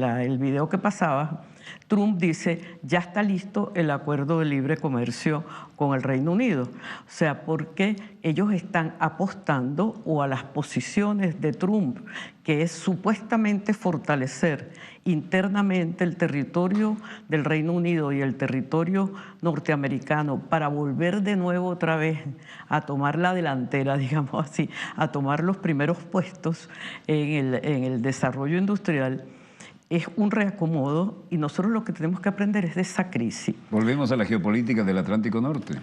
el video que pasaba, Trump dice, ya está listo el acuerdo de libre comercio con el Reino Unido. O sea, porque ellos están apostando o a las posiciones de Trump, que es supuestamente fortalecer internamente el territorio del Reino Unido y el territorio norteamericano para volver de nuevo otra vez a tomar la delantera, digamos así, a tomar los primeros puestos en el desarrollo industrial. Es un reacomodo y nosotros lo que tenemos que aprender es de esa crisis. ¿Volvemos a la geopolítica del Atlántico Norte?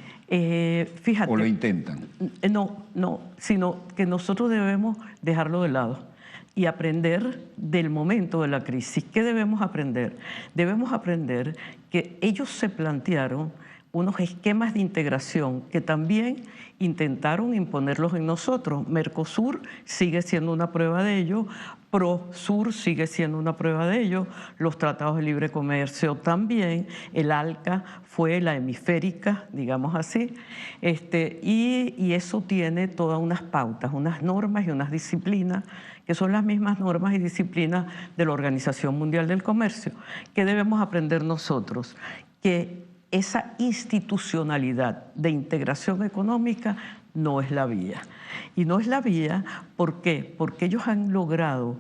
Fíjate. ¿O lo intentan? No, sino que nosotros debemos dejarlo de lado y aprender del momento de la crisis. ¿Qué debemos aprender? Debemos aprender que ellos se plantearon unos esquemas de integración que también intentaron imponerlos en nosotros. Mercosur sigue siendo una prueba de ello, Prosur sigue siendo una prueba de ello, los tratados de libre comercio también, el ALCA fue la hemisférica, digamos así, y eso tiene todas unas pautas, unas normas y unas disciplinas que son las mismas normas y disciplinas de la Organización Mundial del Comercio. ¿Qué debemos aprender nosotros? Que esa institucionalidad de integración económica no es la vía. Y no es la vía, ¿por qué? Porque ellos han logrado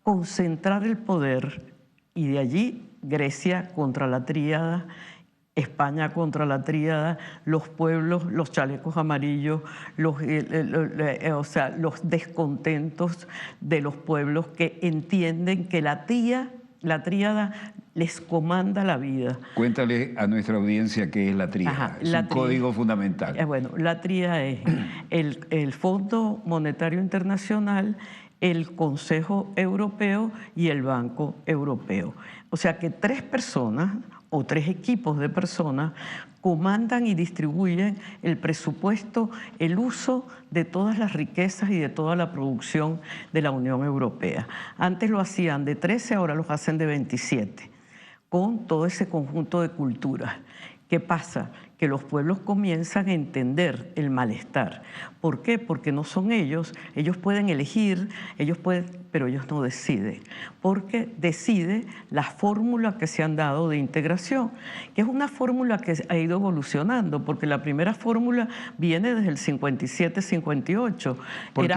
concentrar el poder y de allí Grecia contra la tríada, España contra la tríada, los pueblos, los chalecos amarillos, los descontentos de los pueblos que entienden que la tríada les comanda la vida. Cuéntale a nuestra audiencia qué es la tríada. Es un código fundamental. Bueno, la tríada es el Fondo Monetario Internacional, el Consejo Europeo y el Banco Europeo. O sea que 3 personas o 3 equipos de personas comandan y distribuyen el presupuesto, el uso de todas las riquezas y de toda la producción de la Unión Europea. Antes lo hacían de 13, ahora los hacen de 27, con todo ese conjunto de culturas. ¿Qué pasa? Que los pueblos comienzan a entender el malestar. ¿Por qué? Porque no son ellos pueden elegir, pero ellos no deciden. Porque decide la fórmula que se han dado de integración, que es una fórmula que ha ido evolucionando, porque la primera fórmula viene desde el 57-58. ¿Por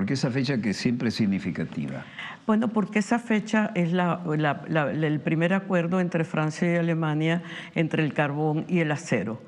qué esa fecha que siempre es significativa? Bueno, porque esa fecha es el primer acuerdo entre Francia y Alemania entre el carbón y el acero.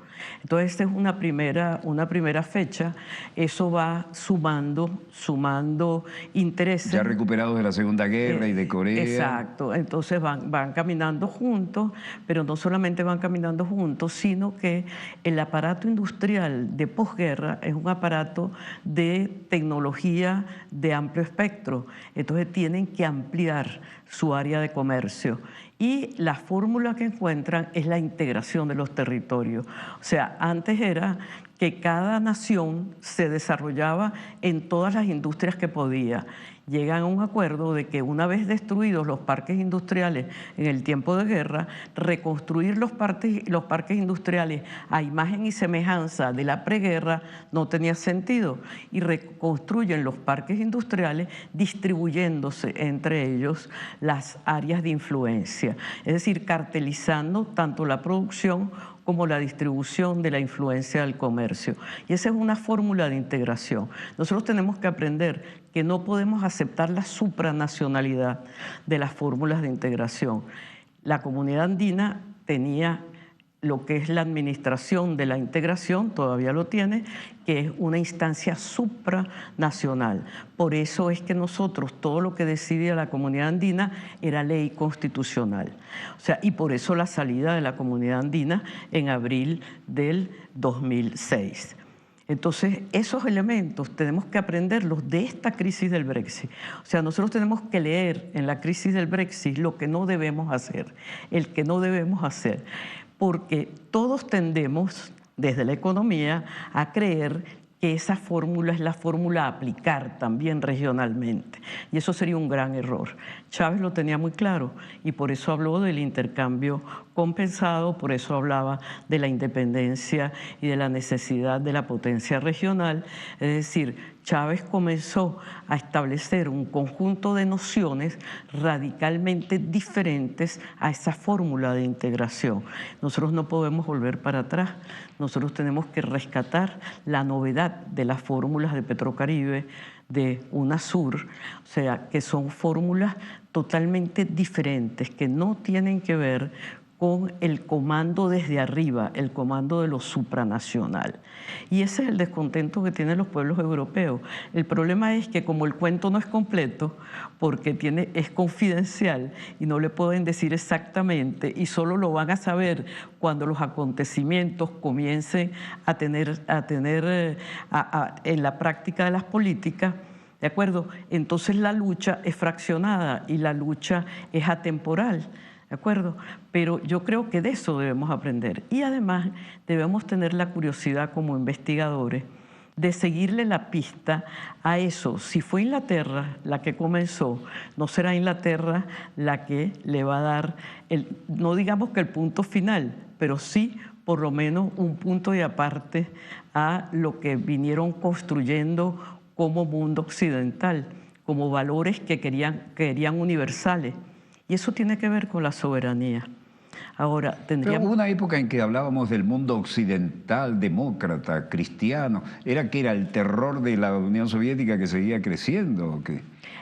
Entonces, esta es una primera fecha. Eso va sumando intereses. Ya recuperados de la Segunda Guerra y de Corea. Exacto. Entonces van caminando juntos, pero no solamente van caminando juntos, sino que el aparato industrial de posguerra es un aparato de tecnología de amplio espectro. Entonces, tienen que ampliar su área de comercio. Y la fórmula que encuentran es la integración de los territorios. O sea, antes era que cada nación se desarrollaba en todas las industrias que podía. Llegan a un acuerdo de que una vez destruidos los parques industriales en el tiempo de guerra, reconstruir los parques industriales a imagen y semejanza de la preguerra no tenía sentido, y reconstruyen los parques industriales distribuyéndose entre ellos las áreas de influencia, es decir, cartelizando tanto la producción como la distribución de la influencia del comercio. Y esa es una fórmula de integración. Nosotros tenemos que aprender que no podemos aceptar la supranacionalidad de las fórmulas de integración. La comunidad andina tenía lo que es la administración de la integración, todavía lo tiene, que es una instancia supranacional. Por eso es que nosotros, todo lo que decidía la comunidad andina era ley constitucional. O sea, y por eso la salida de la comunidad andina en abril del 2006. Entonces, esos elementos tenemos que aprenderlos de esta crisis del Brexit. O sea, nosotros tenemos que leer en la crisis del Brexit lo que no debemos hacer, el que no debemos hacer. Porque todos tendemos, desde la economía, a creer que esa fórmula es la fórmula a aplicar también regionalmente. Y eso sería un gran error. Chávez lo tenía muy claro y por eso habló del intercambio compensado, por eso hablaba de la independencia y de la necesidad de la potencia regional. Es decir, Chávez comenzó a establecer un conjunto de nociones radicalmente diferentes a esa fórmula de integración. Nosotros no podemos volver para atrás. Nosotros tenemos que rescatar la novedad de las fórmulas de Petrocaribe, de UNASUR, o sea, que son fórmulas totalmente diferentes, que no tienen que ver con el comando desde arriba, el comando de lo supranacional. Y ese es el descontento que tienen los pueblos europeos. El problema es que como el cuento no es completo, porque es confidencial y no le pueden decir exactamente y solo lo van a saber cuando los acontecimientos comiencen a tener en la práctica de las políticas, ¿de acuerdo? Entonces la lucha es fraccionada y la lucha es atemporal. ¿De acuerdo? Pero yo creo que de eso debemos aprender. Y además debemos tener la curiosidad como investigadores de seguirle la pista a eso. Si fue Inglaterra la que comenzó, no será Inglaterra la que le va a dar, no digamos que el punto final, pero sí por lo menos un punto de aparte a lo que vinieron construyendo como mundo occidental, como valores que querían universales. Y eso tiene que ver con la soberanía. Ahora, tendríamos... Pero hubo una época en que hablábamos del mundo occidental, demócrata, cristiano. ¿Era que era el terror de la Unión Soviética que seguía creciendo?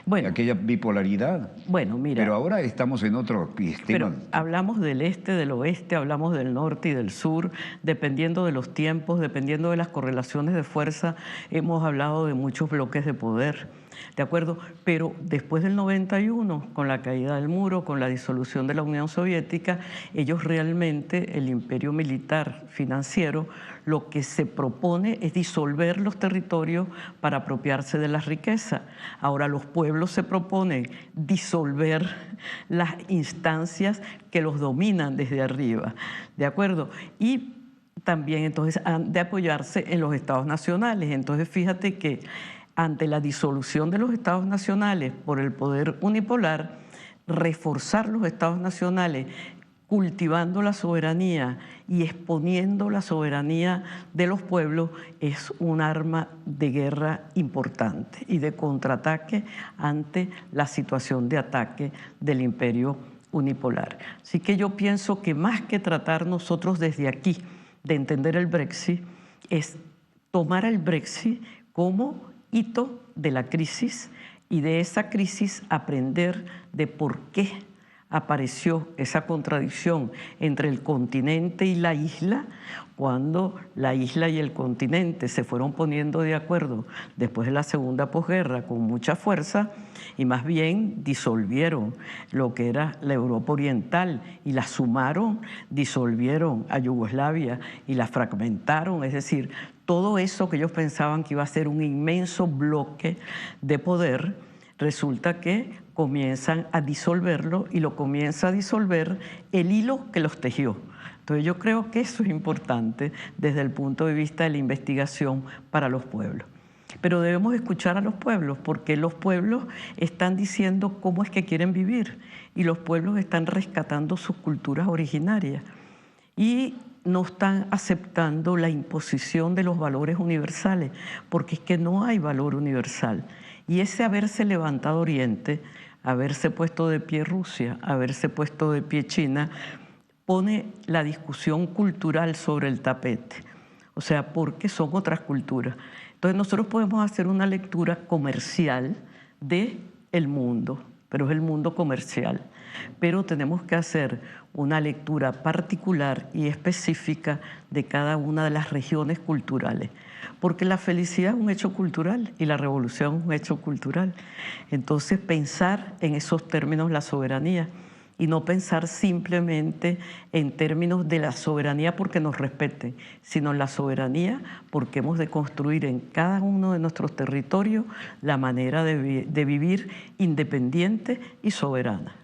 Bueno, aquella bipolaridad. Bueno, mira... Pero ahora estamos en otro esquema. Pero hablamos del este, del oeste, hablamos del norte y del sur, dependiendo de los tiempos, dependiendo de las correlaciones de fuerza, hemos hablado de muchos bloques de poder. ¿De acuerdo? Pero después del 91, con la caída del muro, con la disolución de la Unión Soviética, ellos realmente, el imperio militar financiero, lo que se propone es disolver los territorios para apropiarse de las riquezas. Ahora los pueblos se proponen disolver las instancias que los dominan desde arriba. ¿De acuerdo? Y también entonces han de apoyarse en los estados nacionales. Entonces fíjate que ante la disolución de los estados nacionales por el poder unipolar, reforzar los estados nacionales cultivando la soberanía y exponiendo la soberanía de los pueblos es un arma de guerra importante y de contraataque ante la situación de ataque del imperio unipolar. Así que yo pienso que más que tratar nosotros desde aquí de entender el Brexit, es tomar el Brexit como hito de la crisis y de esa crisis aprender de por qué apareció esa contradicción entre el continente y la isla, cuando la isla y el continente se fueron poniendo de acuerdo después de la segunda posguerra con mucha fuerza y más bien disolvieron lo que era la Europa Oriental y la sumaron, disolvieron a Yugoslavia y la fragmentaron, es decir, todo eso que ellos pensaban que iba a ser un inmenso bloque de poder, resulta que comienzan a disolverlo y lo comienza a disolver el hilo que los tejió. Entonces yo creo que eso es importante desde el punto de vista de la investigación para los pueblos. Pero debemos escuchar a los pueblos porque los pueblos están diciendo cómo es que quieren vivir y los pueblos están rescatando sus culturas originarias y no están aceptando la imposición de los valores universales porque es que no hay valor universal. Y ese haberse levantado Oriente, haberse puesto de pie Rusia, haberse puesto de pie China, pone la discusión cultural sobre el tapete. O sea, porque son otras culturas. Entonces nosotros podemos hacer una lectura comercial del mundo, pero es el mundo comercial. Pero tenemos que hacer una lectura particular y específica de cada una de las regiones culturales, porque la felicidad es un hecho cultural y la revolución es un hecho cultural. Entonces pensar en esos términos la soberanía y no pensar simplemente en términos de la soberanía porque nos respeten, sino en la soberanía porque hemos de construir en cada uno de nuestros territorios la manera de vivir independiente y soberana.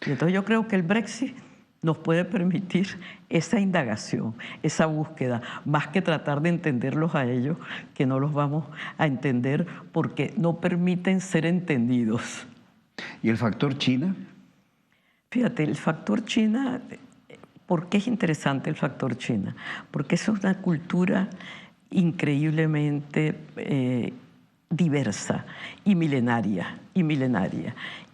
Y entonces yo creo que el Brexit nos puede permitir esa indagación, esa búsqueda, más que tratar de entenderlos a ellos, que no los vamos a entender porque no permiten ser entendidos. ¿Y el factor China? Fíjate, el factor China, ¿por qué es interesante el factor China? Porque es una cultura increíblemente diversa y milenaria.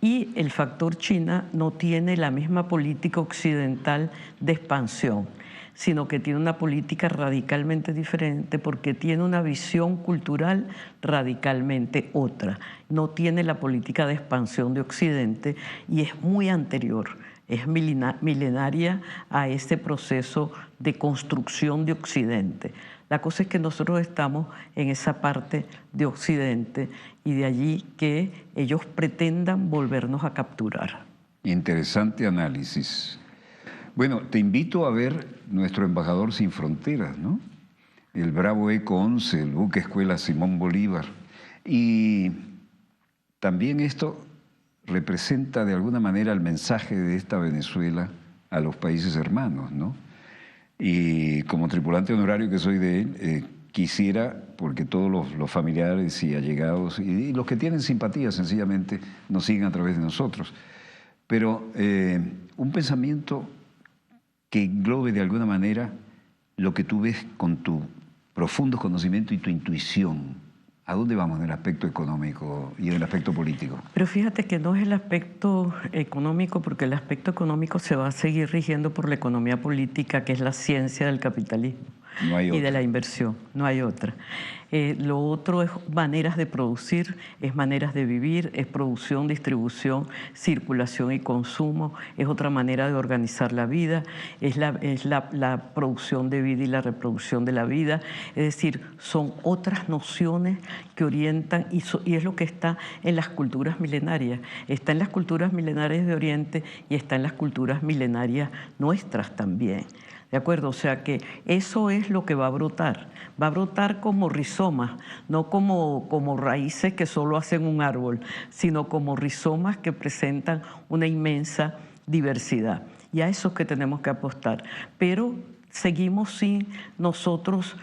Y el factor China no tiene la misma política occidental de expansión, sino que tiene una política radicalmente diferente porque tiene una visión cultural radicalmente otra. No tiene la política de expansión de Occidente y es muy anterior, es milenaria a ese proceso de construcción de Occidente. La cosa es que nosotros estamos en esa parte de Occidente y de allí que ellos pretendan volvernos a capturar. Interesante análisis. Bueno, te invito a ver nuestro embajador sin fronteras, ¿no? El Bravo Eco 11, el buque escuela Simón Bolívar. Y también esto representa de alguna manera el mensaje de esta Venezuela a los países hermanos, ¿no? Y como tripulante honorario que soy de él, quisiera, porque todos los familiares y allegados y los que tienen simpatía sencillamente nos siguen a través de nosotros, pero un pensamiento que englobe de alguna manera lo que tú ves con tu profundo conocimiento y tu intuición. ¿A dónde vamos en el aspecto económico y en el aspecto político? Pero fíjate que no es el aspecto económico, porque el aspecto económico se va a seguir rigiendo por la economía política, que es la ciencia del capitalismo. No hay y otra. de la inversión, no hay otra. Lo otro es maneras de producir, es maneras de vivir, es producción, distribución, circulación y consumo, es otra manera de organizar la vida, es la producción de vida y la reproducción de la vida. Es decir, son otras nociones que orientan y es lo que está en las culturas milenarias. Está en las culturas milenarias de Oriente y está en las culturas milenarias nuestras también. ¿De acuerdo? O sea que eso es lo que va a brotar. Va a brotar como rizomas, no como raíces que solo hacen un árbol, sino como rizomas que presentan una inmensa diversidad. Y a eso es que tenemos que apostar. Pero seguimos sin nosotros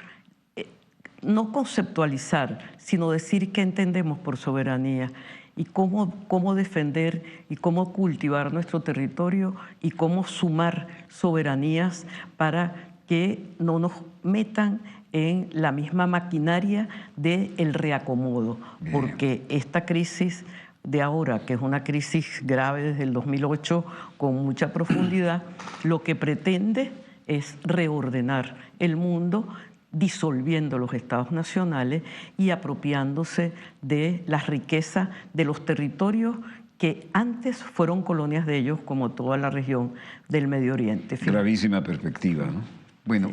no conceptualizar, sino decir qué entendemos por soberanía y cómo defender y cómo cultivar nuestro territorio y cómo sumar soberanías para que no nos metan en la misma maquinaria del reacomodo. Bien. Porque esta crisis de ahora, que es una crisis grave desde el 2008 con mucha profundidad, lo que pretende es reordenar el mundo, disolviendo los estados nacionales y apropiándose de las riquezas de los territorios que antes fueron colonias de ellos, como toda la región del Medio Oriente. Gravísima perspectiva, ¿no? Bueno,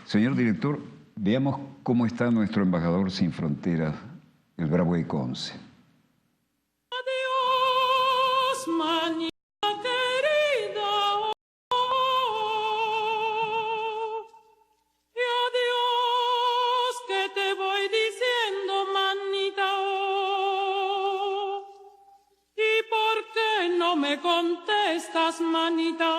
señor director, veamos cómo está nuestro embajador sin fronteras, el Bravo Eco 11. Adiós, mañana querida. Y adiós, que te voy diciendo, manita. ¿Y por qué no me contestas, manita?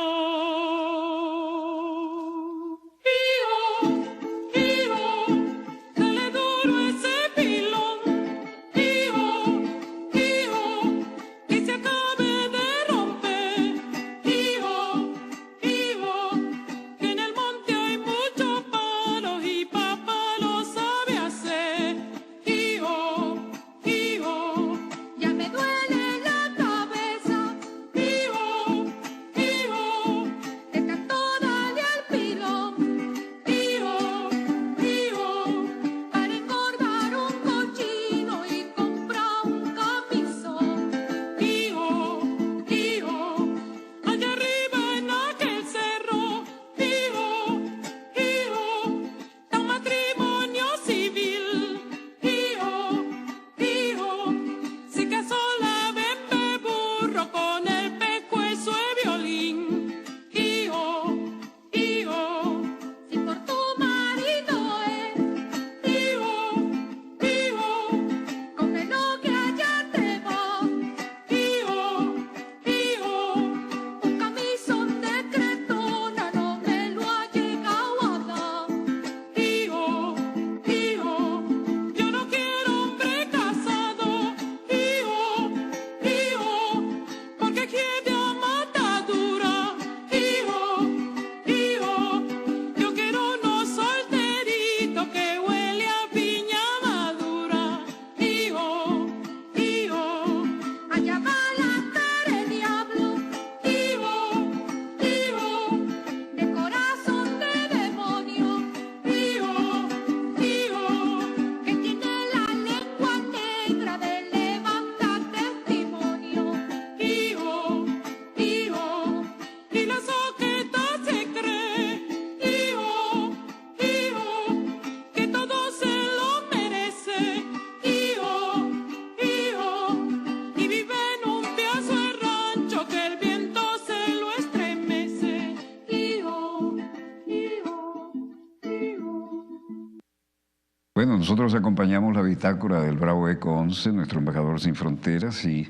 Bueno, nosotros acompañamos la bitácora del Bravo Eco 11, nuestro embajador sin fronteras, y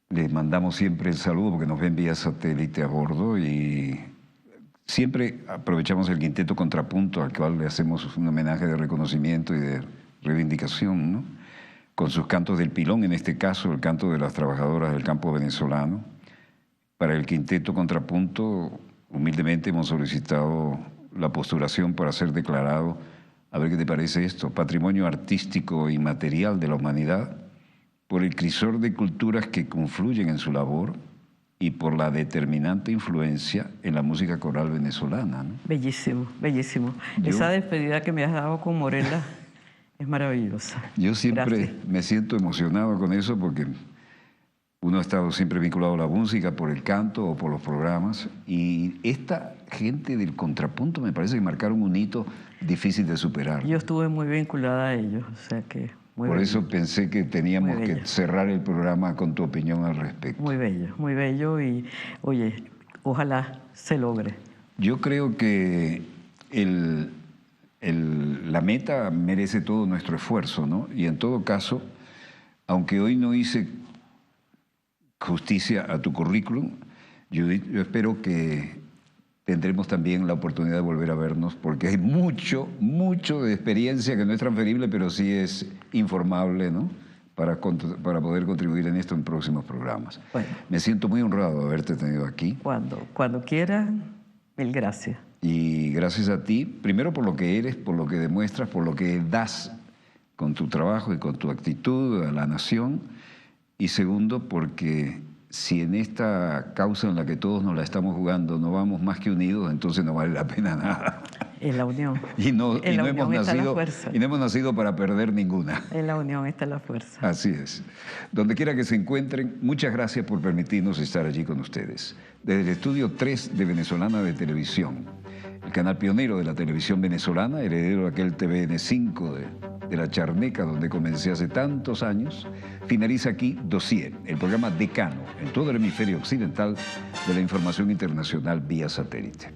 les mandamos siempre el saludo porque nos ven vía satélite a bordo y siempre aprovechamos el quinteto Contrapunto, al cual le hacemos un homenaje de reconocimiento y de reivindicación, ¿no? Con sus cantos del pilón, en este caso el canto de las trabajadoras del campo venezolano. Para el quinteto Contrapunto, humildemente hemos solicitado la postulación para ser declarado, a ver qué te parece esto, Patrimonio Artístico Inmaterial de la Humanidad, por el crisol de culturas que confluyen en su labor y por la determinante influencia en la música coral venezolana, ¿no? Bellísimo, bellísimo. Esa despedida que me has dado con Morela es maravillosa. Yo siempre Gracias. me siento emocionado con eso porque uno ha estado siempre vinculado a la música por el canto o por los programas, y esta gente del Contrapunto me parece que marcaron un hito difícil de superar. Yo estuve muy vinculada a ellos, o sea que muy Por bello. eso pensé que teníamos Muy que bello. cerrar el programa con tu opinión al respecto. Muy bello y, oye, ojalá se logre. Yo creo que la meta merece todo nuestro esfuerzo, ¿no? Y en todo caso, aunque hoy no hice justicia a tu currículum, yo espero que tendremos también la oportunidad de volver a vernos, porque hay mucho de experiencia que no es transferible, pero sí es informable, ¿no? Para poder contribuir en esto en próximos programas. Bueno. Me siento muy honrado de haberte tenido aquí. Cuando quieras, mil gracias. Y gracias a ti, primero por lo que eres, por lo que demuestras, por lo que das con tu trabajo y con tu actitud a la nación. Y segundo, porque si en esta causa en la que todos nos la estamos jugando no vamos más que unidos, entonces no vale la pena nada. En la unión. Y no hemos nacido para perder ninguna. En la unión está la fuerza. Así es. Donde quiera que se encuentren, muchas gracias por permitirnos estar allí con ustedes. Desde el estudio 3 de Venezolana de Televisión, el canal pionero de la televisión venezolana, heredero de aquel TVN5 de la Charneca, donde comencé hace tantos años, finaliza aquí Dossier, el programa decano en todo el hemisferio occidental de la información internacional vía satélite.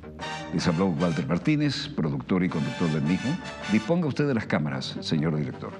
Les habló Walter Martínez, productor y conductor del mismo. Disponga usted de las cámaras, señor director.